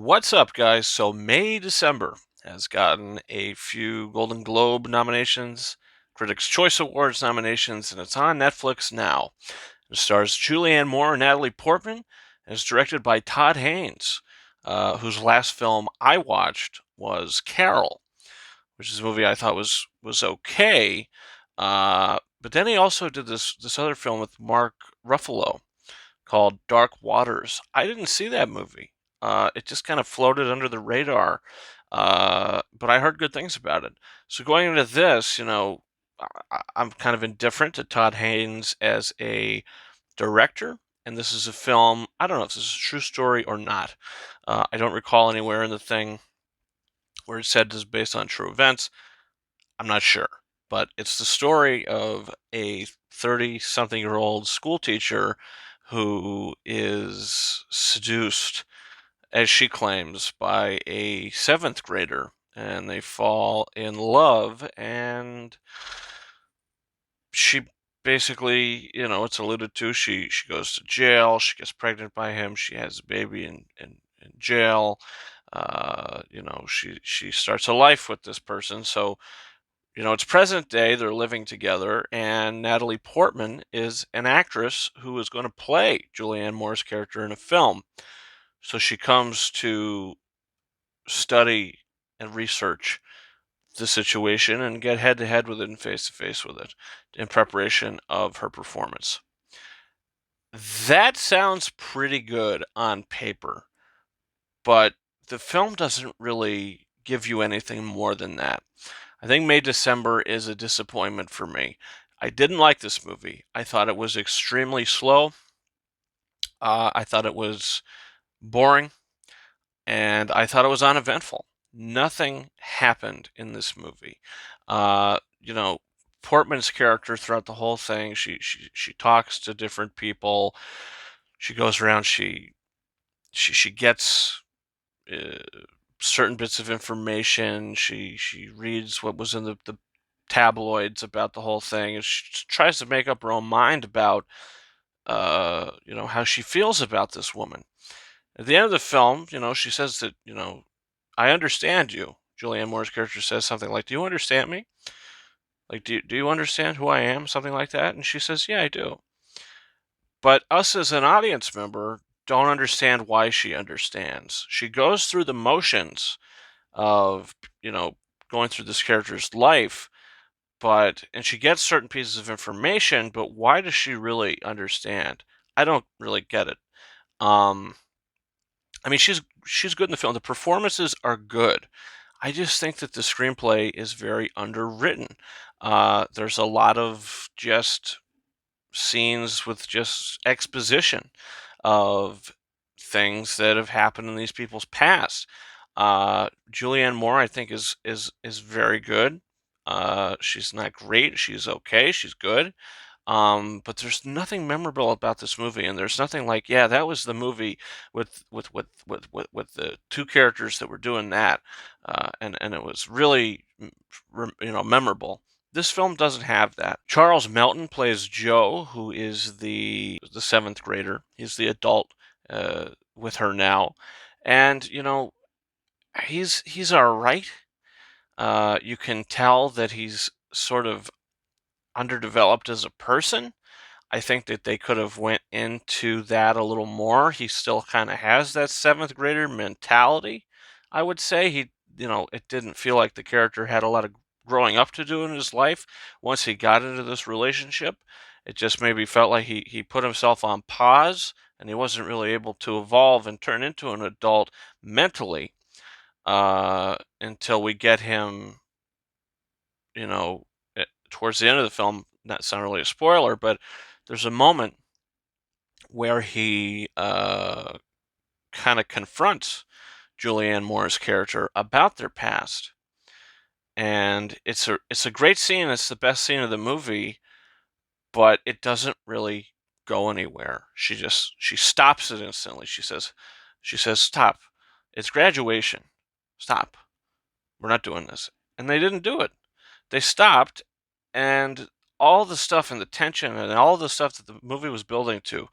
What's up, guys? So, December has gotten a few Golden Globe nominations, Critics' Choice Awards nominations, and it's on Netflix now. It stars Julianne Moore and Natalie Portman, and is directed by Todd Haynes, whose last film I watched was Carol, which is a movie I thought was okay. But then he also did this other film with Mark Ruffalo called Dark Waters. I didn't see that movie. It just kind of floated under the radar, but I heard good things about it. So going into this, I'm kind of indifferent to Todd Haynes as a director, and this is a film. I don't know if this is a true story or not. I don't recall anywhere in the thing where it said this is based on true events. I'm not sure, but it's the story of a 30-something-year-old school teacher who is seduced, as she claims, by a seventh grader, and they fall in love, and she basically, it's alluded to, she goes to jail, she gets pregnant by him, she has a baby in jail. She starts a life with this person. So it's present day. They're living together, and Natalie Portman is an actress who is going to play Julianne Moore's character in a film. So she comes to study and research the situation and get head to head with it and face to face with it in preparation of her performance. That sounds pretty good on paper, but the film doesn't really give you anything more than that. I think December is a disappointment for me. I didn't like this movie. I thought it was extremely slow. I thought it was boring, and I thought it was uneventful. Nothing happened in this movie. Uh, you know, Portman's character throughout the whole thing, she talks to different people. She goes around. She gets uh, certain bits of information. She reads what was in the tabloids about the whole thing, and she tries to make up her own mind about how she feels about this woman. At the end of the film, she says that, I understand you. Julianne Moore's character says something like, "Do you understand me? Like, do you understand who I am?" Something like that. And she says, "Yeah, I do." But us as an audience member don't understand why she understands. She goes through the motions of, going through this character's life, and she gets certain pieces of information, but why does she really understand? I don't really get it. Um, I mean, she's good in the film. The performances are good. I just think that the screenplay is very underwritten. There's a lot of just scenes with just exposition of things that have happened in these people's past. Julianne Moore, I think, is very good. She's not great. She's okay. She's good. But there's nothing memorable about this movie, and there's nothing like, yeah, that was the movie with the two characters that were doing that, and it was really, memorable. This film doesn't have that. Charles Melton plays Joe, who is the seventh grader. He's the adult with her now, and he's all right. You can tell that he's sort of underdeveloped as a person. I think that they could have went into that a little more. He still kind of has that seventh grader mentality. I would say it didn't feel like the character had a lot of growing up to do in his life once he got into this relationship. It just maybe felt like he put himself on pause, and he wasn't really able to evolve and turn into an adult mentally until we get him, towards the end of the film. That's not really a spoiler, but there's a moment where he kind of confronts Julianne Moore's character about their past, and it's a great scene. It's the best scene of the movie, but it doesn't really go anywhere. She stops it instantly. She says, "Stop! It's graduation. Stop! We're not doing this." And they didn't do it. They stopped, and all the stuff and the tension and all the stuff that the movie was building to,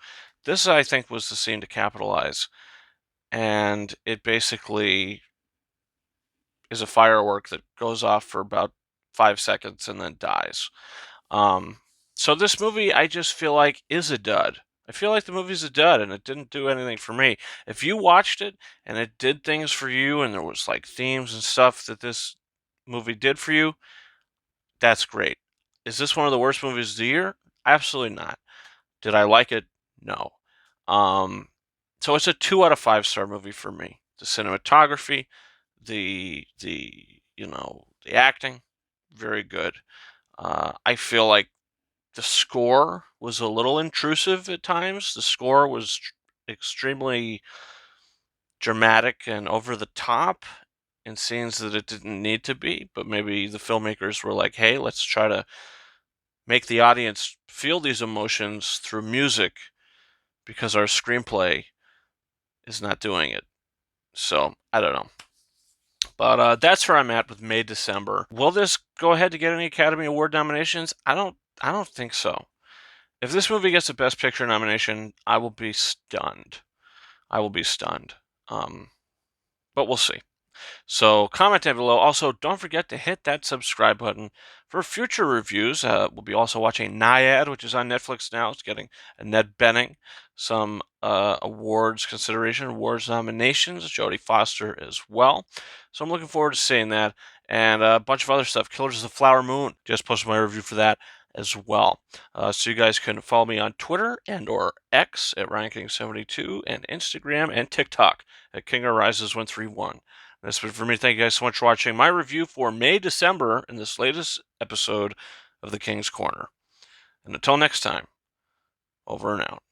this I think was the scene to capitalize. and it basically is a firework that goes off for about 5 seconds and then dies. Um, so this movie, I just feel like, is a dud. I feel like the movie's a dud, and it didn't do anything for me. If you watched it and it did things for you, and there was like themes and stuff that this movie did for you, that's great. Is this one of the worst movies of the year? Absolutely not. Did I like it? No. Um, so it's a 2 out of 5 star movie for me. The cinematography, the acting, very good. I feel like the score was a little intrusive at times. The score was extremely dramatic and over the top in scenes that it didn't need to be, but maybe the filmmakers were like, hey, let's try to make the audience feel these emotions through music because our screenplay is not doing it. So, I don't know. But that's where I'm at with May December. Will this go ahead to get any Academy Award nominations? I don't think so. If this movie gets a Best Picture nomination, I will be stunned. I will be stunned. But we'll see. So comment down below. Also, don't forget to hit that subscribe button for future reviews. We'll be also watching Naiad, which is on Netflix now. It's getting a Ned Benning, some awards consideration, awards nominations, Jodie Foster as well. So I'm looking forward to seeing that, and a bunch of other stuff. Killers of the Flower Moon. Just posted my review for that as well. So you guys can follow me on Twitter and or X at RyanKing72 and Instagram and TikTok at KingArises131. That's it for me. Thank you guys so much for watching my review for May, December in this latest episode of The King's Corner. And until next time, over and out.